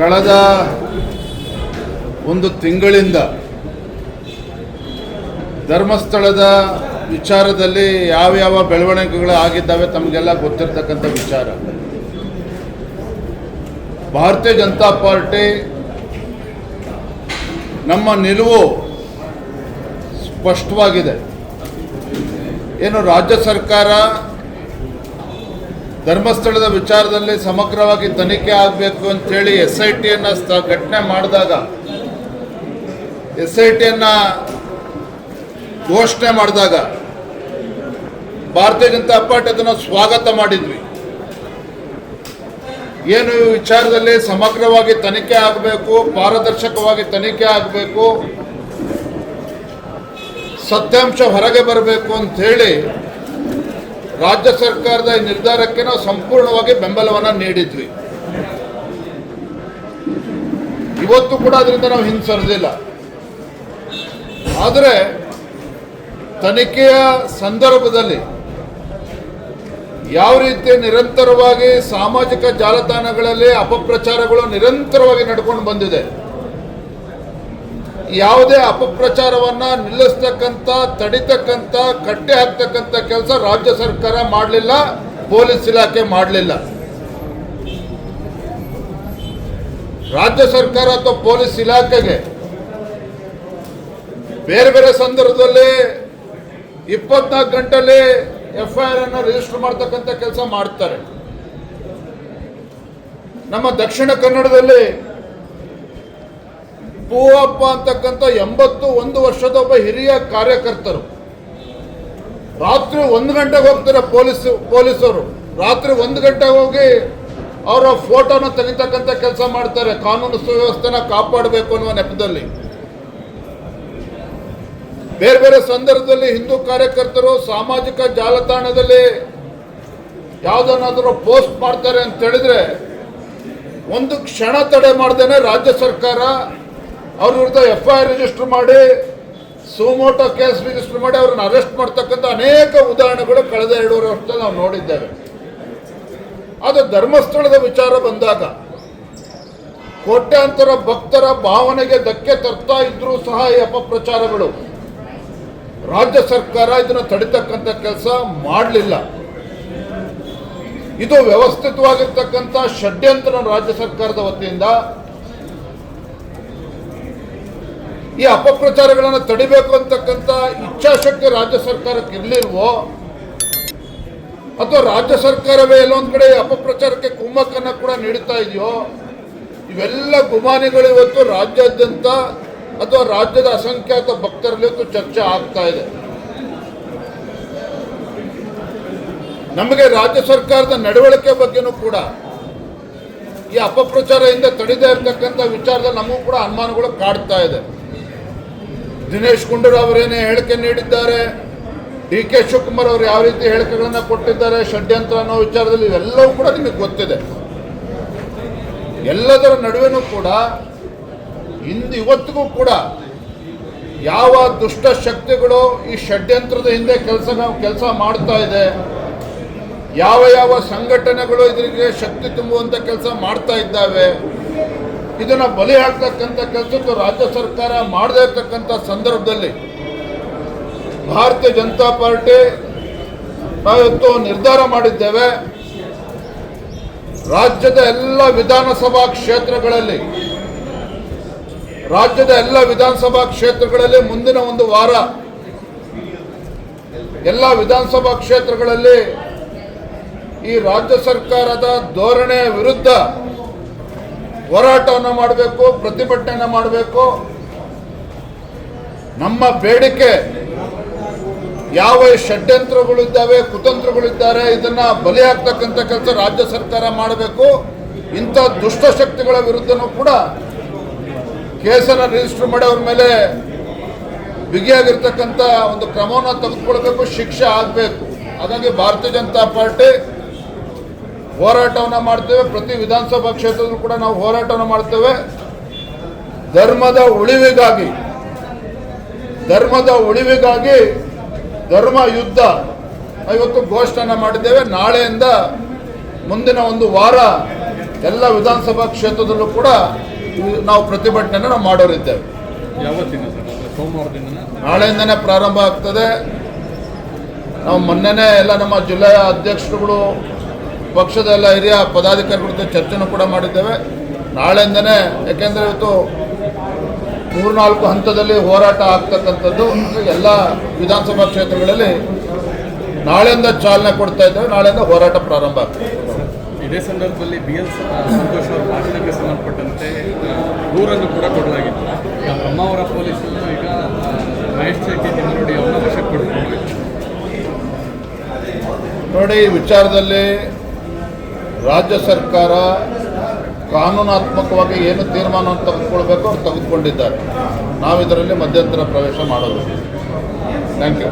ಕಳೆದ ಒಂದು ತಿಂಗಳಿಂದ ಧರ್ಮಸ್ಥಳದ ವಿಚಾರದಲ್ಲಿ ಯಾವ್ಯಾವ ಬೆಳವಣಿಗೆಗಳು ಆಗಿದ್ದಾವೆ ತಮಗೆಲ್ಲ ಗೊತ್ತಿರತಕ್ಕಂಥ ವಿಚಾರ. ಭಾರತೀಯ ಜನತಾ ಪಾರ್ಟಿ ನಮ್ಮ ನಿಲುವು ಸ್ಪಷ್ಟವಾಗಿದೆ. ಏನು ರಾಜ್ಯ ಸರ್ಕಾರ ಧರ್ಮಸ್ಥಳದ ವಿಚಾರದಲ್ಲಿ ಸಮಗ್ರವಾಗಿ ತನಿಖೆ ಆಗಬೇಕು ಅಂತೇಳಿ SITಯನ್ನು ಘಟನೆ ಮಾಡಿದಾಗ SITಯನ್ನು ಘೋಷಣೆ ಮಾಡಿದಾಗ ಭಾರತೀಯ ಜನತಾ ಪಾರ್ಟಿ ಅದನ್ನು ಸ್ವಾಗತ ಮಾಡಿದ್ವಿ. ಏನು ಈ ವಿಚಾರದಲ್ಲಿ ಸಮಗ್ರವಾಗಿ ತನಿಖೆ ಆಗಬೇಕು, ಪಾರದರ್ಶಕವಾಗಿ ತನಿಖೆ ಆಗಬೇಕು, ಸತ್ಯಾಂಶ ಹೊರಗೆ ಬರಬೇಕು ಅಂಥೇಳಿ ರಾಜ್ಯ ಸರ್ಕಾರದ ಈ ನಿರ್ಧಾರಕ್ಕೆ ನಾವು ಸಂಪೂರ್ಣವಾಗಿ ಬೆಂಬಲವನ್ನು ನೀಡಿದ್ವಿ. ಇವತ್ತು ಕೂಡ ಅದರಿಂದ ನಾವು ಹಿಂಸರಿದಿಲ್ಲ. ಆದರೆ ತನಿಖೆಯ ಸಂದರ್ಭದಲ್ಲಿ ಯಾವ ರೀತಿ ನಿರಂತರವಾಗಿ ಸಾಮಾಜಿಕ ಜಾಲತಾಣಗಳಲ್ಲಿ ಅಪಪ್ರಚಾರಗಳು ನಿರಂತರವಾಗಿ ನಡ್ಕೊಂಡು ಬಂದಿದೆ, ಯಾವುದೇ ಅಪಪ್ರಚಾರವನ್ನು ನಿಲ್ಲಿಸ್ತಕ್ಕಂಥ, ತಡಿತಕ್ಕಂಥ, ಕಟ್ಟೆ ಹಾಕ್ತಕ್ಕಂಥ ಕೆಲಸ ರಾಜ್ಯ ಸರ್ಕಾರ ಮಾಡಲಿಲ್ಲ, ಪೊಲೀಸ್ ಇಲಾಖೆ ಮಾಡಲಿಲ್ಲ. ರಾಜ್ಯ ಸರ್ಕಾರ ಅಥವಾ ಪೊಲೀಸ್ ಇಲಾಖೆಗೆ ಬೇರೆ ಬೇರೆ ಸಂದರ್ಭದಲ್ಲಿ 24 ಗಂಟೆಯಲ್ಲಿ FIR ಅನ್ನು ರಿಜಿಸ್ಟರ್ ಮಾಡ್ತಕ್ಕಂಥ ಕೆಲಸ ಮಾಡ್ತಾರೆ. ನಮ್ಮ ದಕ್ಷಿಣ ಕನ್ನಡದಲ್ಲಿ ಪೂವಪ್ಪ ಅಂತಕ್ಕಂಥ 81 ವರ್ಷದ ಒಬ್ಬ ಹಿರಿಯ ಕಾರ್ಯಕರ್ತರು ರಾತ್ರಿ 1 ಗಂಟೆಗೆ ಹೋಗ್ತಾರೆ. ಪೊಲೀಸರು ರಾತ್ರಿ 1 ಗಂಟೆಗೆ ಹೋಗಿ ಅವರ ಫೋಟೋನ ತೆಗಿತಕ್ಕಂಥ ಕೆಲಸ ಮಾಡ್ತಾರೆ, ಕಾನೂನು ಸುವ್ಯವಸ್ಥೆನ ಕಾಪಾಡಬೇಕು ಅನ್ನುವ ನೆಪದಲ್ಲಿ. ಬೇರೆ ಬೇರೆ ಸಂದರ್ಭದಲ್ಲಿ ಹಿಂದೂ ಕಾರ್ಯಕರ್ತರು ಸಾಮಾಜಿಕ ಜಾಲತಾಣದಲ್ಲಿ ಯಾವುದನ್ನಾದರೂ ಪೋಸ್ಟ್ ಮಾಡ್ತಾರೆ ಅಂತ ಹೇಳಿದ್ರೆ ಒಂದು ಕ್ಷಣ ತಡೆ ಮಾಡ್ದೇನೆ ರಾಜ್ಯ ಸರ್ಕಾರ ಅವ್ರ ವಿರುದ್ಧ FIR ರಿಜಿಸ್ಟರ್ ಮಾಡಿ, ಸುಮೋಟೋ ಕೇಸ್ ರಿಜಿಸ್ಟರ್ ಮಾಡಿ ಅವ್ರನ್ನ ಅರೆಸ್ಟ್ ಮಾಡ್ತಕ್ಕಂಥ ಅನೇಕ ಉದಾಹರಣೆಗಳು ಕಳೆದ 2.5 ವರ್ಷದಲ್ಲಿ ನಾವು ನೋಡಿದ್ದೇವೆ. ಆದರೆ ಧರ್ಮಸ್ಥಳದ ವಿಚಾರ ಬಂದಾಗ ಕೋಟ್ಯಾಂತರ ಭಕ್ತರ ಭಾವನೆಗೆ ಧಕ್ಕೆ ತರ್ತಾ ಇದ್ರೂ ಸಹ ಈ ಅಪಪ್ರಚಾರಗಳು ರಾಜ್ಯ ಸರ್ಕಾರ ಇದನ್ನು ತಡಿತಕ್ಕಂಥ ಕೆಲಸ ಮಾಡಲಿಲ್ಲ. ಇದು ವ್ಯವಸ್ಥಿತವಾಗಿರ್ತಕ್ಕಂಥ ಷಡ್ಯಂತ್ರ ರಾಜ್ಯ ಸರ್ಕಾರದ ವತಿಯಿಂದ. ಈ ಅಪಪ್ರಚಾರಗಳನ್ನು ತಡಿಬೇಕು ಅಂತಕ್ಕಂಥ ಇಚ್ಛಾಶಕ್ತಿ ರಾಜ್ಯ ಸರ್ಕಾರಕ್ಕೆ ಇರಲಿಲ್ವೋ, ಅಥವಾ ರಾಜ್ಯ ಸರ್ಕಾರವೇ ಎಲ್ಲೊಂದು ಕಡೆ ಅಪಪ್ರಚಾರಕ್ಕೆ ಕುಮ್ಮಕ್ಕನ್ನು ಕೂಡ ನೀಡುತ್ತಾ ಇದೆಯೋ, ಇವೆಲ್ಲ ಗುಮಾನಿಗಳು ಇವತ್ತು ರಾಜ್ಯಾದ್ಯಂತ ಅಥವಾ ರಾಜ್ಯದ ಅಸಂಖ್ಯಾತ ಭಕ್ತರಲ್ಲಿ ಚರ್ಚೆ ಆಗ್ತಾ ಇದೆ. ನಮಗೆ ರಾಜ್ಯ ಸರ್ಕಾರದ ನಡವಳಿಕೆ ಬಗ್ಗೆನೂ ಕೂಡ ಈ ಅಪಪ್ರಚಾರ ಹಿಂದೆ ತಡೆದೇ ಇರತಕ್ಕಂಥ ವಿಚಾರದಲ್ಲಿ ನಮಗೂ ಕೂಡ ಅನುಮಾನಗಳು ಕಾಡ್ತಾ ಇದೆ. ದಿನೇಶ್ ಗುಂಡೂರಾವ್ ಅವರೇನೇ ಹೇಳಿಕೆ ನೀಡಿದ್ದಾರೆ, DK ಶಿವಕುಮಾರ್ ಅವರು ಯಾವ ರೀತಿ ಹೇಳಿಕೆಗಳನ್ನು ಕೊಟ್ಟಿದ್ದಾರೆ ಷಡ್ಯಂತ್ರ ಅನ್ನೋ ವಿಚಾರದಲ್ಲಿ, ಇವೆಲ್ಲವೂ ಕೂಡ ನಿಮಗೆ ಗೊತ್ತಿದೆ. ಎಲ್ಲದರ ನಡುವೆನೂ ಕೂಡ ಇವತ್ತಿಗೂ ಕೂಡ ಯಾವ ದುಷ್ಟ ಶಕ್ತಿಗಳು ಈ ಷಡ್ಯಂತ್ರದ ಹಿಂದೆ ಕೆಲಸ ಮಾಡ್ತಾ ಇದೆ, ಯಾವ ಸಂಘಟನೆಗಳು ಇದರಿಗೆ ಶಕ್ತಿ ತುಂಬುವಂಥ ಕೆಲಸ ಮಾಡ್ತಾ ಇದ್ದಾವೆ, ಇದನ್ನು ಬಲಿ ಹಾಕ್ತಕ್ಕಂಥ ಕೆಲಸಕ್ಕೆ ರಾಜ್ಯ ಸರ್ಕಾರ ಮಾಡದೇ ಇರತಕ್ಕಂಥ ಸಂದರ್ಭದಲ್ಲಿ ಭಾರತೀಯ ಜನತಾ ಪಾರ್ಟಿ ನಾವಿವತ್ತು ನಿರ್ಧಾರ ಮಾಡಿದ್ದೇವೆ. ರಾಜ್ಯದ ಎಲ್ಲ ವಿಧಾನಸಭಾ ಕ್ಷೇತ್ರಗಳಲ್ಲಿ ಮುಂದಿನ ಒಂದು ವಾರ ಎಲ್ಲ ವಿಧಾನಸಭಾ ಕ್ಷೇತ್ರಗಳಲ್ಲಿ ಈ ರಾಜ್ಯ ಸರ್ಕಾರದ ಧೋರಣೆಯ ವಿರುದ್ಧ ಹೋರಾಟವನ್ನು ಮಾಡಬೇಕು, ಪ್ರತಿಭಟನೆಯನ್ನು ಮಾಡಬೇಕು. ನಮ್ಮ ಬೇಡಿಕೆ ಯಾವ ಷಡ್ಯಂತ್ರಗಳಿದ್ದಾವೆ, ಕುತಂತ್ರಗಳಿದ್ದಾರೆ, ಇದನ್ನು ಬಲಿ ಹಾಕ್ತಕ್ಕಂಥ ಕೆಲಸ ರಾಜ್ಯ ಸರ್ಕಾರ ಮಾಡಬೇಕು. ಇಂಥ ದುಷ್ಟಶಕ್ತಿಗಳ ವಿರುದ್ಧನೂ ಕೂಡ ಕೇಸನ್ನು ರಿಜಿಸ್ಟರ್ ಮಾಡಿ ಅವ್ರ ಮೇಲೆ ಬಿಗಿಯಾಗಿರ್ತಕ್ಕಂಥ ಒಂದು ಕ್ರಮವನ್ನು ತೆಗೆದುಕೊಳ್ಬೇಕು, ಶಿಕ್ಷೆ ಆಗಬೇಕು. ಹಾಗಾಗಿ ಭಾರತೀಯ ಜನತಾ ಪಾರ್ಟಿ ಹೋರಾಟವನ್ನು ಮಾಡ್ತೇವೆ. ಪ್ರತಿ ವಿಧಾನಸಭಾ ಕ್ಷೇತ್ರದಲ್ಲೂ ಕೂಡ ನಾವು ಹೋರಾಟವನ್ನು ಮಾಡ್ತೇವೆ. ಧರ್ಮದ ಉಳಿವಿಗಾಗಿ ಧರ್ಮ ಯುದ್ಧ ಇವತ್ತು ಘೋಷಣೆ ಮಾಡಿದ್ದೇವೆ. ನಾಳೆಯಿಂದ ಮುಂದಿನ ಒಂದು ವಾರ ಎಲ್ಲ ವಿಧಾನಸಭಾ ಕ್ಷೇತ್ರದಲ್ಲೂ ಕೂಡ ನಾವು ಪ್ರತಿಭಟನೆಯನ್ನು ನಾವು ಮಾಡೋರಿದ್ದೇವೆ. ಯಾವತ್ತಿನ ಸರ್? ಸೋಮವಾರದಿಂದ ನಾಳೆಯಿಂದನೇ ಪ್ರಾರಂಭ ಆಗ್ತದೆ. ನಾವು ಮೊನ್ನೆನೇ ಎಲ್ಲ ನಮ್ಮ ಜಿಲ್ಲೆಯ ಅಧ್ಯಕ್ಷರುಗಳು, ಪಕ್ಷದ ಎಲ್ಲ ಹಿರಿಯ ಪದಾಧಿಕಾರಿಗಳ ಜೊತೆ ಚರ್ಚೆನೂ ಕೂಡ ಮಾಡಿದ್ದೇವೆ. ನಾಳೆಯಿಂದನೇ, ಯಾಕೆಂದರೆ ಇವತ್ತು 3-4 ಹಂತದಲ್ಲಿ ಹೋರಾಟ ಆಗ್ತಕ್ಕಂಥದ್ದು ಎಲ್ಲ ವಿಧಾನಸಭಾ ಕ್ಷೇತ್ರಗಳಲ್ಲಿ ನಾಳೆಯಿಂದ ಚಾಲನೆ ಕೊಡ್ತಾ ಇದ್ದೇವೆ. ನಾಳೆಯಿಂದ ಹೋರಾಟ ಪ್ರಾರಂಭ ಆಗ್ತದೆ. ಇದೇ ಸಂದರ್ಭದಲ್ಲಿ BL ಸಂತೋಷ್ ಅವರ ಭಾಷಣಕ್ಕೆ ಸಂಬಂಧಪಟ್ಟಂತೆ ದೂರನ್ನು ಕೂಡ ಕೊಡಲಾಗಿತ್ತು. ಈಗ ಬ್ರಹ್ಮಾವರ ಪೊಲೀಸರು ಈಗ ಮಹೇಶ್ ನೋಡಿ ಅವರ ವಶಕ್ಕೆ ಪಡೆದುಕೊಂಡು ನೋಡಿ, ಈ ವಿಚಾರದಲ್ಲಿ ರಾಜ್ಯ ಸರ್ಕಾರ ಕಾನೂನಾತ್ಮಕವಾಗಿ ಏನು ತೀರ್ಮಾನವನ್ನು ತೆಗೆದುಕೊಳ್ಬೇಕು ಅವ್ರು ತೆಗೆದುಕೊಂಡಿದ್ದಾರೆ. ನಾವು ಇದರಲ್ಲಿ ಮಧ್ಯಂತರ ಪ್ರವೇಶ ಮಾಡೋದು. Thank you.